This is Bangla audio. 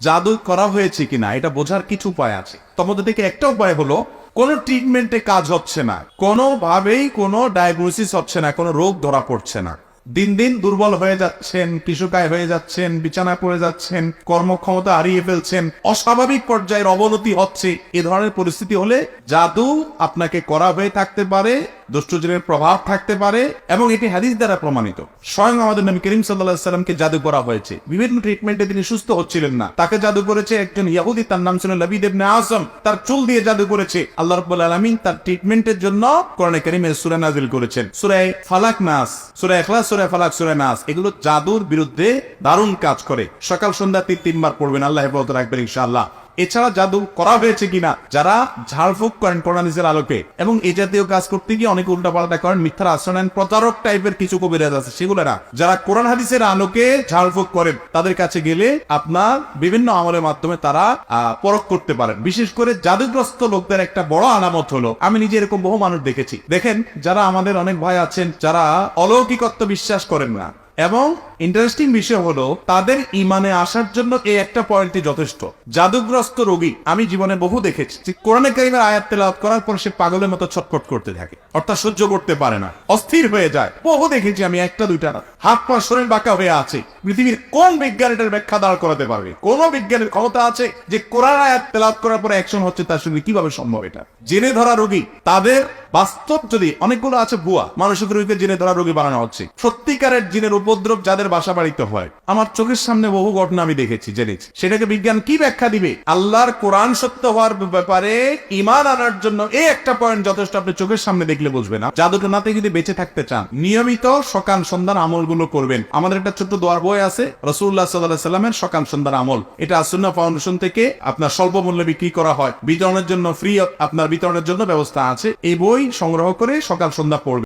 জাদু করা হয়েছে কিনা এটা বোঝার কিছু উপায় আছে। তোমাদের থেকে একটা উপায় হলো, কোন ট্রিটমেন্টে কাজ হচ্ছে না, কোনোভাবেই কোনো ডায়াগনোসিস হচ্ছে না, কোনো রোগ ধরা পড়ছে না, দিন দিন দুর্বল হয়ে যাচ্ছেন, পিশুকায় হয়ে যাচ্ছেন, বিছানায় পড়ে যাচ্ছেন, কর্মক্ষমতা হারিয়ে ফেলছেন, অস্বাভাবিক পর্যায়ের অবনতি হচ্ছে, এ ধরনের পরিস্থিতি হলে জাদু আপনাকে করা হয়ে থাকতে পারে, দুষ্টজিনের প্রভাব থাকতে পারে, এবং এটি হাদিস দ্বারা প্রমাণিত। স্বয়ং আমাদের নবী করিম সাল্লাল্লাহু আলাইহি সাল্লামকে জাদু করা হয়েছে, বিভিন্ন ট্রিটমেন্টে তিনি সুস্থ হচ্ছিলেন না, তাকে জাদু করেছে একজন ইহুদি, তার নাম ছিল লাবিদ ইবনে আসম, তার চুল দিয়ে জাদু করেছে। আল্লাহ রাব্বুল আলামিন তার ট্রিটমেন্টের জন্য কোরআনে কারীমে সূরা নাযিল করেছেন, সূরা ফালাক, নাস, সূরা ইখলাস, সূরা ফালাক, সূরা নাস। এগুলো জাদুর বিরুদ্ধে দারুণ কাজ করে। সকাল সন্ধ্যা 3বার পড়বেন, আল্লাহ হেফাজত রাখবেন ইনশাআল্লাহ। এছাড়া জাদু করা হয়েছে কিনা, যারা ঝাড়ফুঁক করেন কোরআনের আলোকে এবং এই জাতীয় কাজ করতে গিয়ে অনেক উল্টাপাল্টা করেন, মিথ্যার আশ্রয় নেন, প্রতারক টাইপের কিছু কবিরাজ আছে, সেগুলো না। যারা কোরআন হাদিসের আলোকে ঝাড়ফুঁক করেন, তাদের কাছে গেলে আপনার বিভিন্ন আমলের মাধ্যমে তারা পরখ করতে পারেন। বিশেষ করে জাদুগ্রস্ত লোকদের একটা বড় আলামত হলো, আমি নিজে এরকম বহু মানুষ দেখেছি। দেখেন, যারা আমাদের অনেক ভাই আছেন যারা অলৌকিকত্ব বিশ্বাস করেন না, এবং ইন্টারেস্টিং বিষয় হলো তাদের ইমানে আসার জন্য এই একটা পয়েন্টই যথেষ্ট। জাদুগ্রস্ত রোগী আমি জীবনে বহু দেখেছি, কোরআনে কারীমের আয়াত তেলাওয়াত করার পর সে পাগলের মতো ছটফট করতে থাকে, অর্থাৎ সহ্য করতে পারে না, অস্থির হয়ে যায়। বহু দেখেছি আমি, একটা দুইটা না, হাত পা শরীর বাঁকা হয়ে আছে। পৃথিবীর কোন বিজ্ঞান এটার ব্যাখ্যা দাঁড় করাতে পারবে? কোন বিজ্ঞানের ক্ষমতা আছে যে কোরআন আয়াত তেলাওয়াত করার পরে অ্যাকশন হচ্ছে তার সঙ্গে? কিভাবে সম্ভব এটা? জেনে ধরা রোগী, তাদের বাস্তব যদি অনেকগুলো আছে ভুয়া মানসিক রোগীকে জেনে ধরা রোগী বানানো হচ্ছে। সত্যিকারের জিনের উপদ্রব যাদের বাসা বাড়িতে হয়, আমার চোখের সামনে বহু ঘটনা আমি দেখেছি, জেনেছি। সেটাকে বিজ্ঞান কি ব্যাখ্যা দিবে? আল্লাহর কোরআন সত্য হওয়ার ব্যাপারে ঈমান আনার জন্য এই একটা পয়েন্ট যথেষ্ট। আপনি চোখের সামনে দেখলে বুঝবেন না। জাদুটা নাতে যদি বেঁচে থাকতে চান, নিয়মিত সকাল সন্ধ্যার আমলগুলো করবেন। আমাদের একটা ছোট্ট দোয়ার বই আছে, রাসূলুল্লাহ সাল্লাল্লাহু আলাইহি সাল্লামের সকাল সন্ধ্যার আমল। এটা আসুন্নাহ ফাউন্ডেশন থেকে আপনার স্বল্প মূল্যে বিক্রি করা হয়, বিতরণের জন্য ফ্রি, আপনার বিতরণের জন্য ব্যবস্থা আছে। এই বই সংগ্রহ করে সকাল সন্ধ্যা পড়বেন।